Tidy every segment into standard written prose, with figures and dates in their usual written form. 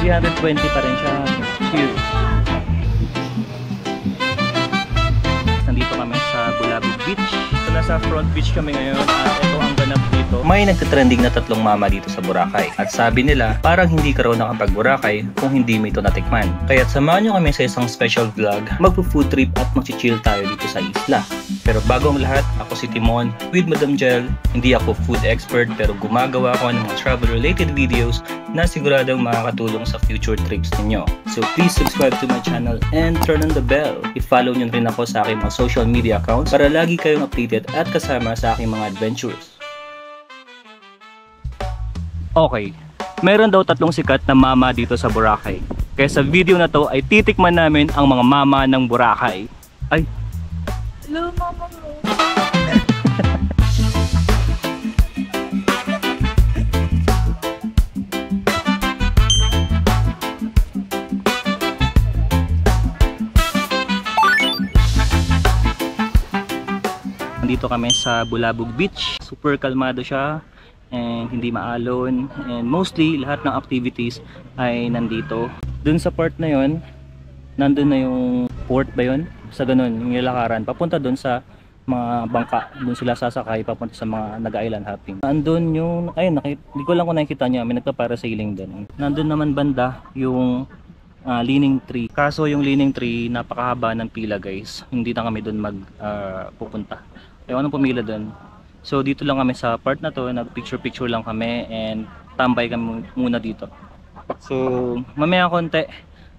320 pa rin siya. Cheers! Nandito kami sa Bulabog Beach. So nasa front beach kami ngayon at ito ang ganap dito. May nagtitrending na tatlong mama dito sa Boracay. At sabi nila, parang hindi ka raw nakapag-Boracay kung hindi mo ito natikman. Kaya samahan nyo kami sa isang special vlog. Magpo-food trip at mag-chill tayo dito sa isla. Pero bago ang lahat, ako si Timon with Madam Jel. Hindi ako food expert pero gumagawa ako ng mga travel-related videos na siguradong makakatulong sa future trips ninyo. So please subscribe to my channel and turn on the bell. I-follow nyo rin ako sa aking mga social media accounts para lagi kayong updated at kasama sa aking mga adventures. Okay, meron daw tatlong sikat na mama dito sa Boracay. Kaya sa video na to ay titikman namin ang mga mama ng Boracay. Ay! Hello, mama mo! Nandito kami sa Bulabog Beach. Super kalmado siya and hindi maalon, and mostly lahat ng activities ay nandito. Dun sa part na yon, nandun na yung port ba yun? Sa ganun, yung nilakaran papunta dun sa mga bangka, dun sila sasakay papunta sa mga nag-island hopping. Nandun yung, ayun, hindi ko lang kung nakikita nyo, may nagpa-parasailing dun. Nandun naman banda yung leaning tree. Kaso yung leaning tree, napakahaba ng pila guys. Hindi na kami dun pupunta. Ayaw nang pumila dun. So dito lang kami sa part na to, nag-picture lang kami and tambay kami muna dito. So mamaya konti,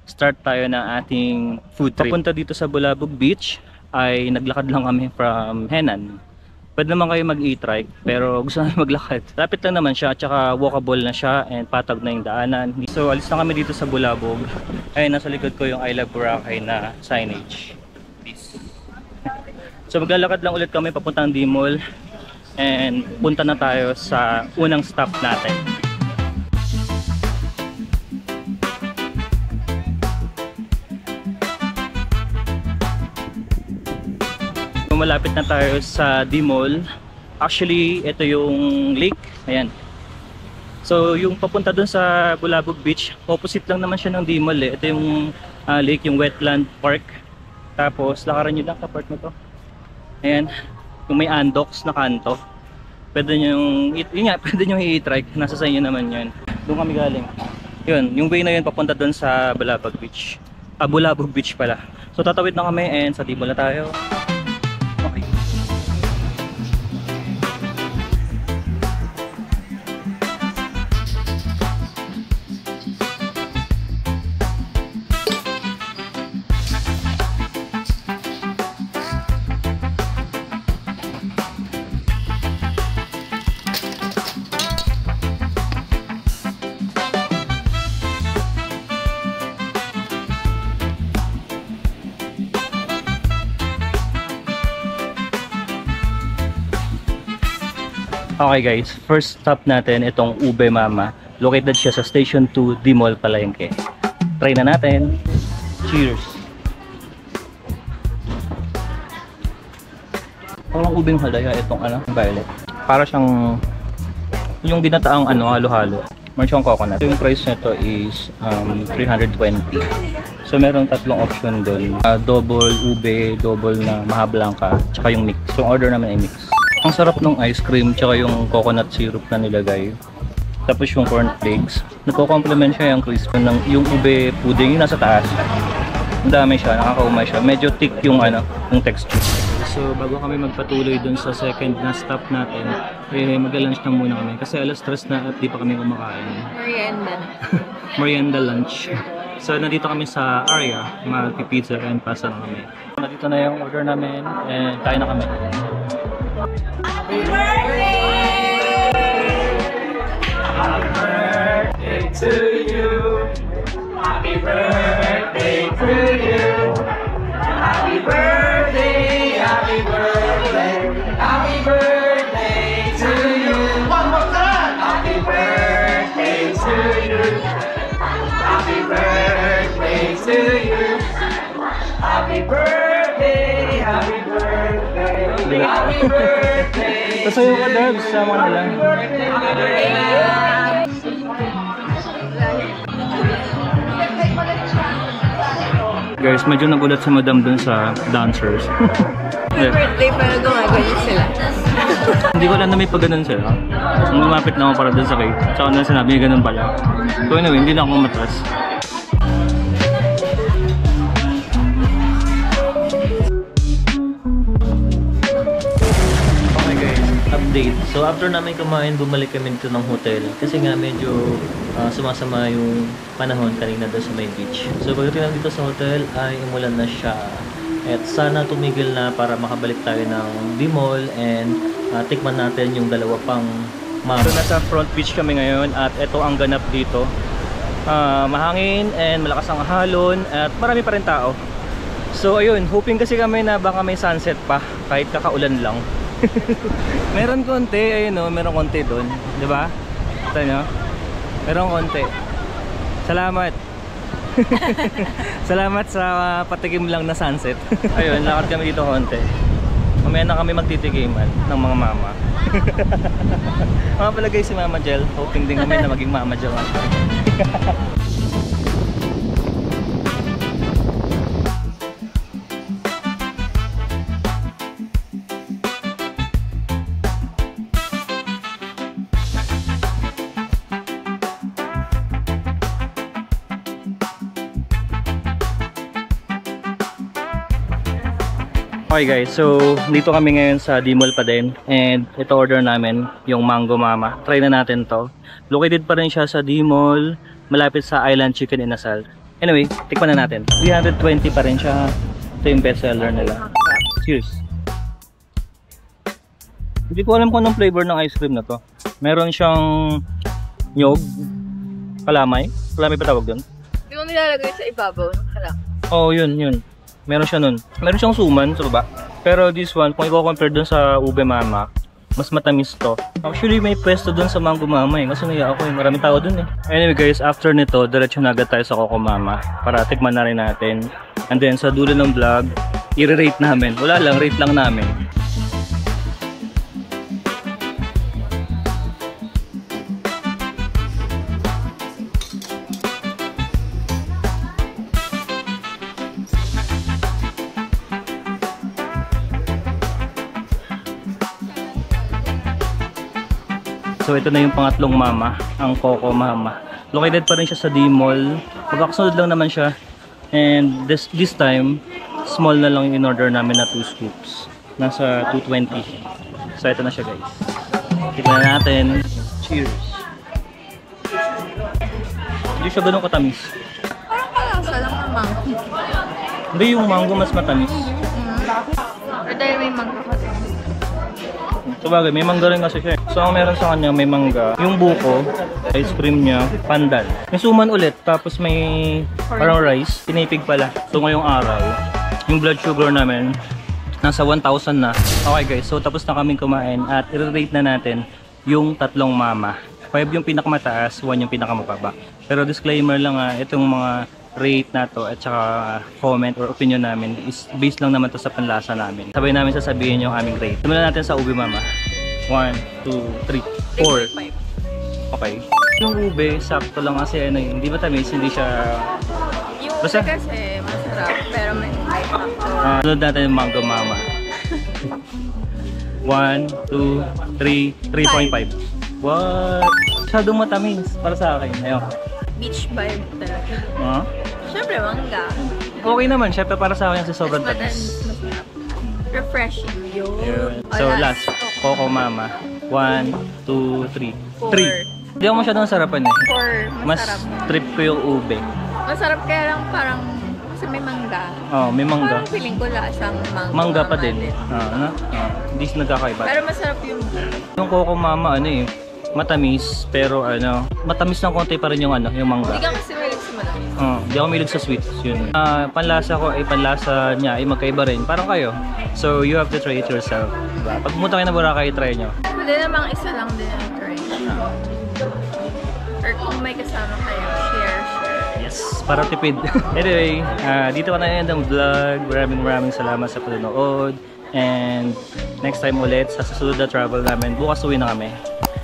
start tayo ng ating food trip. Papunta dito sa Bulabog Beach ay naglakad lang kami from Henan. Pwede naman kayo mag-e-trike pero gusto namin maglakad. Lapit lang naman siya, tsaka walkable na siya and patag na yung daanan. So alis na kami dito sa Bulabog. Ay nasa likod ko yung I Love Boracay na signage. Peace. So maglalakad lang ulit kami papuntang D-Mall and punta na tayo sa unang stop natin. Malapit na tayo sa D-Mall. Actually, ito yung lake. Ayan. So, yung papunta dun sa Bulabog Beach, opposite lang naman siya ng D-Mall eh. Ito yung lake, yung wetland park. Tapos, lakaran nyo lang sa part na to. Ayan. Yung may andox na kanto. Pwede nyo yung i-trike. Nasa sa inyo naman yun. Doon kami galing. Yun, yung way na yun papunta dun sa Bulabog Beach. Bulabog Beach pala. So, tatawid na kami and sa D-Mall na tayo. Okay. Okay guys, first stop natin itong Ube Mama. Located siya sa Station 2, D-Mall, Palengke. Try na natin. Cheers! Parang ubeng halaya itong violet. Para siyang yung ginataang halo-halo. Meron siyang coconut. Yung price nito is 320. So meron tatlong option doon. Double ube, double na maha blanca, tsaka yung mix. So order naman ay mix. Ang sarap ng ice cream tsaka yung coconut syrup na nilagay. Tapos yung cornflakes. Nagko-complement siya yung crispy ng yung ube pudding yung nasa taas. Ang dami siya, nakakaumay siya. Medyo thick yung yung texture. So bago kami magpatuloy dun sa second na stop natin, mag-lunch na muna kami kasi alas 3 na at di pa kami kumakain. Merienda. Merienda lunch. So nandito kami sa area, magpi-pizza and pasta na kami. Nandito na yung order namin and kain na kami. Happy birthday! Happy birthday to you. Happy birthday to you. Happy birthday, happy birthday, happy birthday to you. One more time. Happy birthday to you. Happy birthday to you. Happy birthday, happy birthday, happy birthday. Pasayo ka, Debs, sama na lang. guys, medyo nagulat si madam dun sa dancers. May birthday pero gumaganyan sila. Hindi ko alam na may pagganon sila. Nung lumapit na ako para dun sa cake, tsaka na sinabi ganun pala. So anyway, hindi na ako matras. Okay guys, update. So after namin kumain, bumalik kami dito ng hotel. Kasi nga medyo sumasama yung panahon kanina doon sa may beach. So pagdating lang dito sa hotel ay umulan na siya. At sana tumigil na para makabalik tayo ng D-Mall and tikman natin yung dalawa pang mama. So nasa front beach kami ngayon at ito ang ganap dito. Mahangin and malakas ang halon at marami pa rin tao. So ayun, hoping kasi kami na baka may sunset pa kahit kakaulan lang. Meron konti, ayun o, meron konti doon, di ba? Ito nyo? Meron konti. Salamat. Salamat sa patikim lang na sunset. Ayun, lakad kami dito konti. Mamaya na kami magtitikiman ng mga mama. Mga palagay si Mama Jel. Hoping din kami na maging Mama Jel. Okay guys, so dito kami ngayon sa D-Mall pa din and ito order namin yung Mango Mama. Try na natin to. Located pa rin siya sa D-Mall, malapit sa Island Chicken Inasal. Anyway, tikman na natin. 320 pa rin siya. Ito yung best seller nila. Cheers! Hindi ko alam kung anong flavor ng ice cream na to. Meron siyang nyog, kalamay. Kalamay pa tawag doon? Yung nilalagay sa ibabaw ng halak. Oh, yun. Meron siya nun. Meron siyang suman sa baba. Pero this one, kung i-compare dun sa Ube Mama, mas matamis to. Actually, may pwesto dun sa Mango Mama eh. Kasi naiya ako eh. Maraming tao dun eh. Anyway guys, after nito, diretso na agad tayo sa Coco Mama. Para tikman na rin natin. And then sa dulo ng vlog, i-rate namin. Wala lang, rate lang namin. So ito na yung pangatlong mama, ang Coco Mama. Located pa rin siya sa D-Mall. Magkakasunod lang naman siya. And this time, small na lang yung in-order namin na 2 scoops. Nasa 220. So ito na siya guys. Kita na natin. Cheers! Hindi siya ganun katamis. Parang kalasa lang ng mango. Hindi, yung mango mas matamis. Or dahil may mango kasi. Sabagay, may mangga rin kasi siya. So ang meron sa kanya, may mangga. Yung buko, ice cream niya, pandan. May suman ulit, tapos may parang rice. Pinipig pala. So ngayong araw, yung blood sugar namin, nasa 1,000 na. Okay guys, so tapos na kaming kumain at i-rate na natin yung tatlong mama. 5 yung pinakamataas, 1 yung pinakamababa. Pero disclaimer lang itong mga rate na to at saka comment or opinion namin is based lang naman to sa panlasa namin. Sabay namin sasabihin yung aming rate. Simulan natin sa Ube Mama. 1, 2, 3, 4. Okay. Yung ube, sakto lang kasi ano yun, hindi ba tamis, hindi siya... Yung Basta? ube kasi masarap pero may factor. Sunod natin yung Mango Mama. 1, 2, 3, 3.5. What? Masyadong matamis para sa akin. Ayun. Beach vibe talaga. Huh? Siyempre, mangga. Okay naman, syempre para sa akin kasi sobrang Mas tamis. masarap. Refreshing yun. Yun. O, So last, Coco Mama. 1, 2, 3. 3. Hindi ako masyadong sarapan eh. 4. Mas Masarap. trip ko yung ube. Masarap kaya lang parang kasi may mangga. Oh, may mangga. Parang feeling ko lasang mango. Mangga pa din. Ano? Hindi nagkakaiba. Pero masarap yung Yung Coco Mama ano eh, matamis pero ano, matamis ng konti pa rin yung ano, yung mangga. hindi ka kasi malig sa matamis. Hindi ako mahilig sa sweets, yun. Panlasa ko ay panlasa niya ay magkaiba rin, parang kayo. So you have to try it yourself. Diba? Pag pumunta kayo na Boracay, try nyo. Pwede namang isa lang din ang try. Or kung may kasama kayo, share. Yes, para tipid. Anyway, dito ka na end ang vlog. Maraming salamat sa panonood. And next time ulit sa susunod na travel namin. Bukas uwi na kami.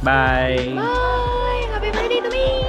Bye! Bye! Happy birthday to me!